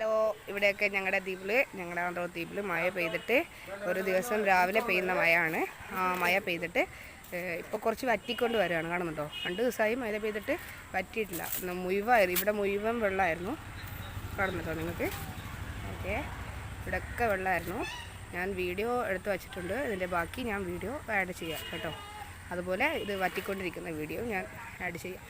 Hello, ഇവിടെയൊക്കെ ഞങ്ങളുടെ ദ്വീപിൽ മഴ പെയ്തിട്ട് ഒരു ദിവസം രാവിലെ പെയ്യുന്ന മഴയാണ്. മഴ പെയ്തിട്ട് ഇപ്പോൾ കുറച്ച് വറ്റിക്കൊണ്ട് വരികയാണ്. കാണുന്നുണ്ടോ? 2 ദിവസമായി മഴ പെയ്തിട്ട് വറ്റിയിട്ടില്ല. ഇവിടെ മുഴുവൻ വെള്ളമായിരുന്നു. കാണുന്നുണ്ടോ നിങ്ങൾക്ക്? ഓക്കെ, ഇവിടെയൊക്കെ വെള്ളമായിരുന്നു. ഞാൻ വീഡിയോ എടുത്ത് വച്ചിട്ടുണ്ട്. ഇതിൻ്റെ ബാക്കി ഞാൻ വീഡിയോ ആഡ് ചെയ്യാം കേട്ടോ. അതുപോലെ ഇത് വറ്റിക്കൊണ്ടിരിക്കുന്ന വീഡിയോ ഞാൻ ആഡ് ചെയ്യാം.